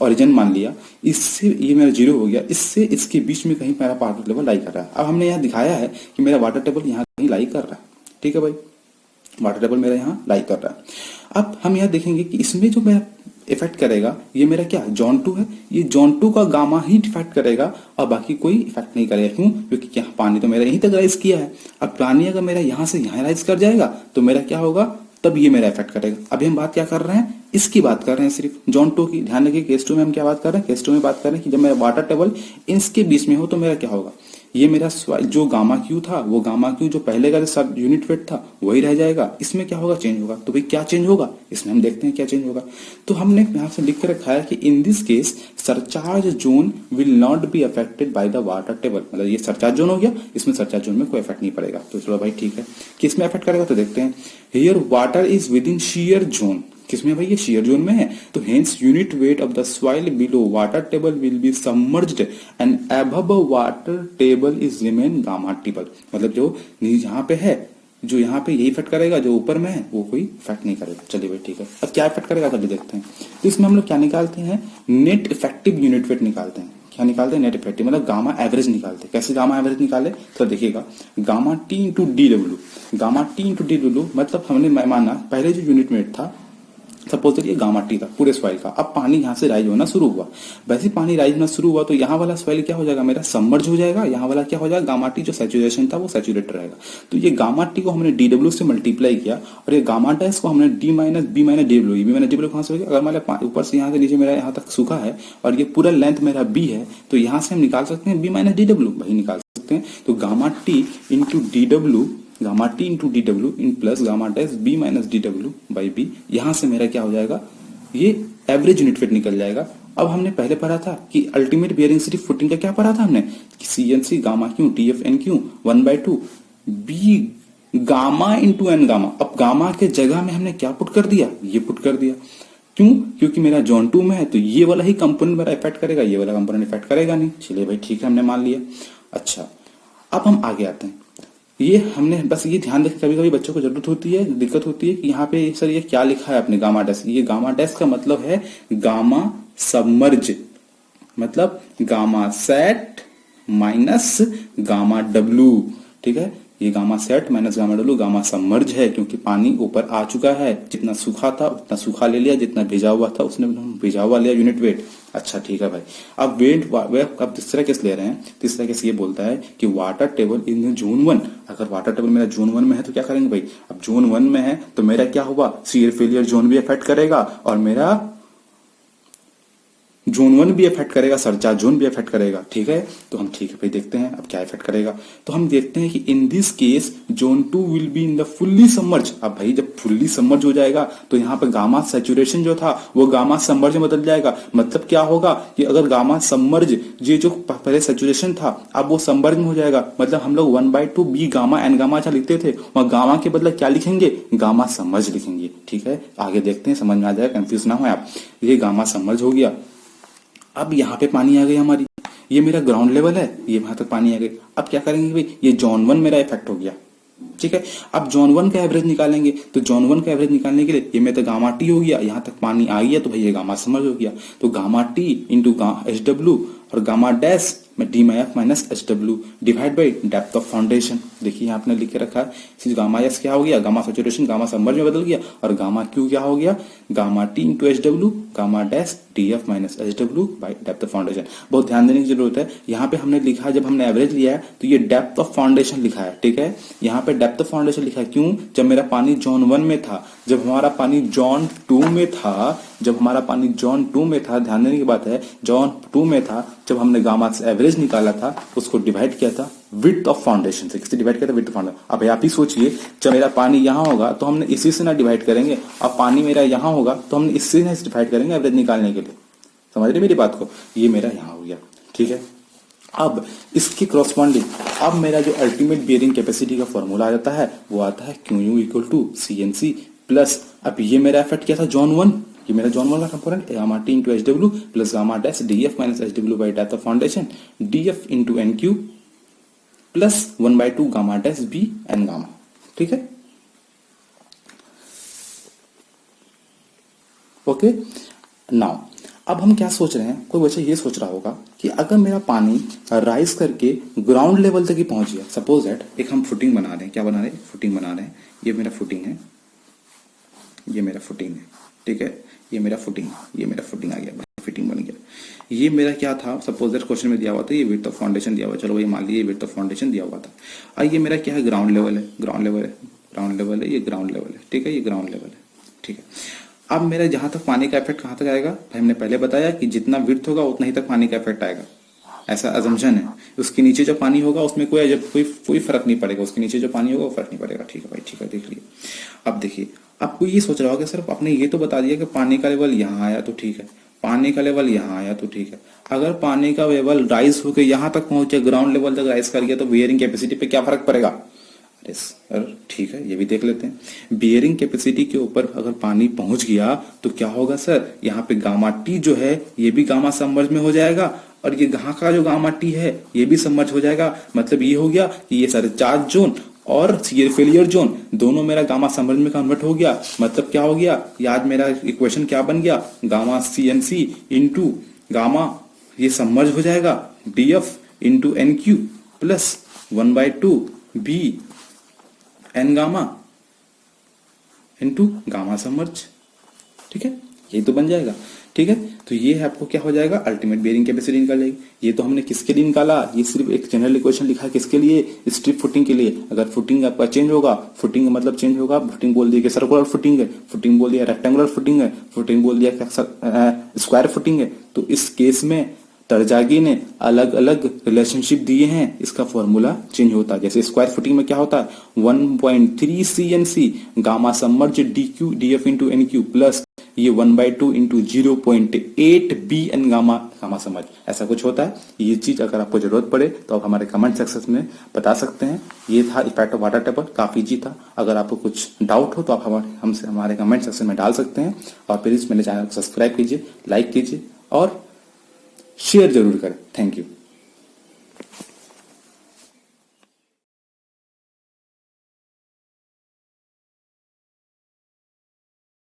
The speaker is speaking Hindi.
ओरिजिन मान लिया, इससे ये मेरा जीरो हो गया, इससे इसके बीच में कहीं मेरा वाटर टेबल लाई कर रहा है। अब हमने यहाँ दिखाया है कि मेरा वाटर टेबल यहाँ कहीं लाई कर रहा है, ठीक है भाई, वाटर टेबल मेरा यहाँ लाई कर रहा है। अब हम यहाँ देखेंगे कि इसमें जो मेरा इफेक्ट करेगा, ये मेरा क्या जॉन 2 है, ये जॉन 2 का गामा ही इफेक्ट करेगा और बाकी कोई इफेक्ट नहीं करेगा। क्यों? क्योंकि क्या पानी तो मेरा यहीं तक राइज किया है। अब पानी अगर मेरा यहाँ से यहाँ राइज कर जाएगा तो मेरा क्या होगा, तब ये मेरा इफेक्ट करेगा। अभी हम बात क्या कर रहे हैं, इसकी बात कर रहे हैं सिर्फ जॉन 2 की। ध्यान रखिए केस 2 में हम क्या बात कर रहे हैं, केस 2 में बात कर रहे हैं कि जब मेरा वाटर टेबल इसके बीच में हो तो मेरा क्या होगा, ये मेरा जो गामा क्यू था, वो गामा क्यू जो पहले का सब यूनिट वेट था वही रह जाएगा। इसमें क्या होगा, चेंज होगा। तो भाई क्या चेंज होगा, इसमें हम देखते हैं क्या चेंज होगा। तो हमने यहाँ से लिख कर रखा है कि in this case surcharge zone will not be affected by the water table. मतलब ये सरचार्ज जोन हो गया, इसमें सरचार्ज जोन में कोई इफेक्ट नहीं पड़ेगा। तो चलो भाई ठीक है, किसमें इफेक्ट करेगा तो देखते हैं। Here water is with in shear zone, किसमें भाई, ये शियर जोन में है। तो hence unit weight of the soil below water table will be submerged and above water table is remain gamma table. मतलब जो यहाँ पे है, जो यहाँ पे यही इफेक्ट करेगा, जो ऊपर में है वो कोई इफेक्ट नहीं करेगा। चलिए भाई ठीक है, अब क्या इफेक्ट करेगा चलिए देखते हैं। तो इसमें हम लोग क्या निकालते हैं, नेट इफेक्टिव यूनिट वेट निकालते हैं। क्या निकालते हैं, नेट इफेक्टिव, मतलब गामा एवरेज निकालते हैं। कैसे गामा एवरेज निकाले तो देखिएगा, gamma T into D W, gamma T into D W मतलब हमने माना पहले जो यूनिट वेट था, सपोज करिए गामा टी था पूरे सॉइल का। अब पानी यहाँ से राइज होना शुरू हुआ, वैसे पानी राइज होना शुरू हुआ तो यहाँ वाला सॉइल क्या हो जाएगा, मेरा सबमर्ज हो जाएगा। यहाँ वाला क्या हो जाएगा, गामा टी जो सैचुरेशन था वो सैचुरेटेड रहेगा। तो ये गामा टी को हमने डी डब्ल्यू से मल्टीप्लाई किया और ये गामा डैश को हमने D minus B minus D W, B minus D W कहाँ से हो गया, अगर मेरा ऊपर से यहाँ से नीचे मेरा यहाँ तक सूखा है और ये पूरा लेंथ मेरा बी है, तो यहाँ से हम निकाल सकते हैं बी माइनस डी डब्ल्यू, वही निकाल सकते हैं। तो gamma T into D W, gamma T into D W इन plus gamma dash B minus D W by B, यहाँ से मेरा क्या हो जाएगा, ये एवरेज यूनिट वेट निकल जाएगा। अब हमने पहले पढ़ा था कि अल्टीमेट बियरिंग सिटी फुटिंग का क्या पढ़ा था हमने, CNC gamma Q T F N Q 1/2 B gamma into N gamma. अब गामा के जगह में हमने क्या पुट कर दिया, ये पुट कर दिया। क्यों? क्योंकि मेरा जोन 2 में है तो ये वाला ही कंपोनेंट मेरा इफेक्ट करेगा, ये वाला कंपोनेंट इफेक्ट करेगा नहीं। चलिए भाई ठीक है, हमने मान लिया। अच्छा अब हम आगे आते हैं। ये हमने बस ये ध्यान रखें, कभी कभी बच्चों को जरूरत होती है, दिक्कत होती है कि यहाँ पे सर ये क्या लिखा है अपने गामा डैश। ये गामा डैश का मतलब है गामा सबमर्ज, मतलब gamma sat minus gamma W, ठीक है। ये gamma sat minus gamma W gamma submerge है, क्योंकि पानी ऊपर आ चुका है। जितना सूखा था उतना सूखा ले लिया, जितना भिजा हुआ था उसने भिजा हुआ लिया यूनिट वेट। अच्छा ठीक है भाई। अब वेट अब तीसरा केस ले रहे हैं। तीसरा केस ये बोलता है कि वाटर टेबल इन जोन 1, अगर वाटर टेबल मेरा जोन 1 में है तो क्या करेंगे भाई, अब जोन 1 में है तो मेरा क्या हुआ, शियर फेलियर जोन भी इफेक्ट करेगा और मेरा जोन 1 भी इफेक्ट करेगा, सरचार्ज जोन भी इफेक्ट करेगा, ठीक है। तो हम ठीक है भाई देखते हैं अब क्या इफेक्ट करेगा। तो हम देखते हैं कि in this case zone 2 will be in the fully submerge. अब भाई जब फुल्ली सबमर्ज हो जाएगा तो यहाँ पे गामा सैचुरेशन जो था वो गामा सबमर्ज में बदल जाएगा। मतलब क्या होगा कि अगर गामा सबमर्ज, ये जो पहले सैचुरेशन था अब वो सबमर्ज में हो जाएगा। मतलब हम लोग 1/2 बी गामा एन गामा अच्छा लिखते थे, वहां गामा के बदले क्या लिखेंगे, गामा सबमर्ज लिखेंगे, ठीक है। आगे देखते हैं, समझ में आ जाएगा, कंफ्यूज ना हो आप। ये गामा सबमर्ज हो गया। अब यहाँ पे पानी आ गई हमारी, ये मेरा ग्राउंड लेवल है, ये वहां तक पानी आ गई। अब क्या करेंगे भाई, ये जोन 1 मेरा इफेक्ट हो गया, ठीक है। अब जोन 1 का एवरेज निकालेंगे, तो जोन 1 का एवरेज निकालने के लिए ये मेरा गामा टी हो गया, यहाँ तक पानी आ गया तो भाई ये गामा समझ हो गया। तो gamma T into H W और गामा डैश में D my F minus H W divide by depth of foundation. देखिए यहाँ आपने लिख के रखा है, गामा एस क्या हो गया, गामा सैचुरेशन गामा सबमर्ज में बदल गया, और गामा क्यू क्या हो गया, gamma T into H W gamma dash D F minus H W by depth of foundation. बहुत ध्यान देने की जरूरत है। यहाँ पे हमने लिखा, जब हमने एवरेज लिया है तो ये डेप्थ ऑफ फाउंडेशन लिखा है, ठीक है। यहाँ पे डेप्थ ऑफ फाउंडेशन लिखा है, क्यों, जब मेरा पानी जोन 1 में था, जब हमारा पानी जोन 2 में था, जब हमारा पानी जोन 2 में था, ध्यान देने की बात है, जोन 2 में था, जब हमने गामा से एवरेज निकाला था उसको डिवाइड किया था विड्थ ऑफ फाउंडेशन से, किससे डिवाइड किया था, विड्थ ऑफ फाउंडेशन। अब आप ही सोचिए, जब मेरा पानी यहाँ होगा तो हमने इसी से ना डिवाइड करेंगे, अब पानी मेरा यहाँ होगा तो हमने इससे ना डिवाइड करेंगे एवरेज निकालने के लिए। समझ रहे मेरी बात को, ये मेरा यहाँ हो गया, ठीक है। अब इसके क्रॉसपॉन्डिंग अब मेरा जो अल्टीमेट बियरिंग कैपेसिटी का फॉर्मूला आ जाता है वो आता है Q equal to C N C plus, अब ये मेरा इफेक्ट क्या था जोन 1, ये मेरा जोन 1 का component gamma T into H W plus gamma dash D F minus H W by depth of foundation D F into N Q plus 1/2 gamma dash B N gamma, ठीक है। ओके, नाउ अब हम क्या सोच रहे हैं, कोई बच्चा ये सोच रहा होगा कि अगर मेरा पानी राइज करके ग्राउंड लेवल तक ही पहुंच गया, सपोज दैट एक हम फुटिंग बना रहे हैं, क्या बना रहे हैं, फुटिंग बना रहे हैं, ये मेरा फुटिंग है, ये मेरा फुटिंग है, ठीक है, ये मेरा फुटिंग, ये मेरा फुटिंग आ गया, फिटिंग बन गया। ये मेरा क्या था, सपोज दैट क्वेश्चन में दिया हुआ था ये विड्थ ऑफ फाउंडेशन दिया हुआ, चलो भाई मान लीजिए विड्थ ऑफ फाउंडेशन दिया हुआ था। अब ये मेरा क्या है, ग्राउंड लेवल है, ग्राउंड लेवल है, ग्राउंड लेवल है, ये ग्राउंड लेवल है, ठीक है, ये ग्राउंड लेवल है, ठीक है। अब मेरा जहां तक पानी का इफेक्ट कहां तक आएगा, भाई हमने पहले बताया कि जितना विड्थ होगा उतना ही तक पानी का इफेक्ट आएगा, ऐसा अजम्पशन है। उसके नीचे जो पानी होगा उसमें कोई फर्क नहीं पड़ेगा, उसके नीचे जो पानी होगा वो फर्क नहीं पड़ेगा, ठीक है भाई, ठीक है, देख लिए। अब देखिए, आपको ये सोच रहा होगा सर आपने ये तो बता दिया कि पानी का लेवल यहाँ आया तो ठीक है, पानी का लेवल यहाँ आया तो ठीक है, अगर पानी का लेवल राइज होकर यहाँ तक पहुंचे, ग्राउंड लेवल तक राइज कर गया, तो बियरिंग कैपेसिटी पे क्या फर्क पड़ेगा। अरे सर ठीक है, ये भी देख लेते हैं। बियरिंग कैपेसिटी के ऊपर अगर पानी पहुंच गया तो क्या होगा सर, यहाँ पे गामा टी जो है ये भी गामा सबमर्ज में हो जाएगा, और ये यहाँ का जो गामा टी है ये भी सबमर्ज हो जाएगा। मतलब ये हो गया कि ये सारे चार्ज जोन और शियर फेलियर जोन दोनों मेरा गामा सबमर्ज में कन्वर्ट हो गया। मतलब क्या हो गया, ये आज मेरा इक्वेशन क्या बन गया, gamma C N C into gamma, ये सबमर्ज हो जाएगा D F into N Q plus 1/2 B N gamma into gamma submerge, ठीक है, ये तो बन जाएगा, ठीक है। तो ये आपको क्या हो जाएगा, अल्टीमेट बेयरिंग कैपेसिटी निकल जाएगी। ये तो हमने किसके लिए निकाला, ये सिर्फ एक जनरल इक्वेशन लिखा है, किसके लिए, स्ट्रिप फुटिंग के लिए। अगर फुटिंग आपका चेंज होगा, फुटिंग का मतलब चेंज होगा, फुटिंग बोल दिया कि सर्कुलर फुटिंग है, फुटिंग बोल दिया रेक्टेंगुलर फुटिंग है, फुटिंग बोल दिया स्क्वायर फुटिंग है, तो इस केस में तरजागी ने अलग अलग रिलेशनशिप दिए हैं, इसका फॉर्मूला चेंज होता है। जैसे स्क्वायर फुटिंग में क्या होता है, 1.3 CNC gamma submerge DQ DF into NQ plus ये 1/2 इंटू 0.8 BN गामा समझ, ऐसा कुछ होता है। ये चीज अगर आपको जरूरत पड़े तो आप हमारे कमेंट सेक्शन में बता सकते हैं। ये था इफेक्ट ऑफ वाटर टेबल, काफी इजी था। अगर आपको कुछ डाउट हो तो आप हमारे कमेंट सेक्शन में डाल सकते हैं। और प्लीज मेरे चैनल को सब्सक्राइब कीजिए, लाइक कीजिए और शेयर जरूर करें। Thank you.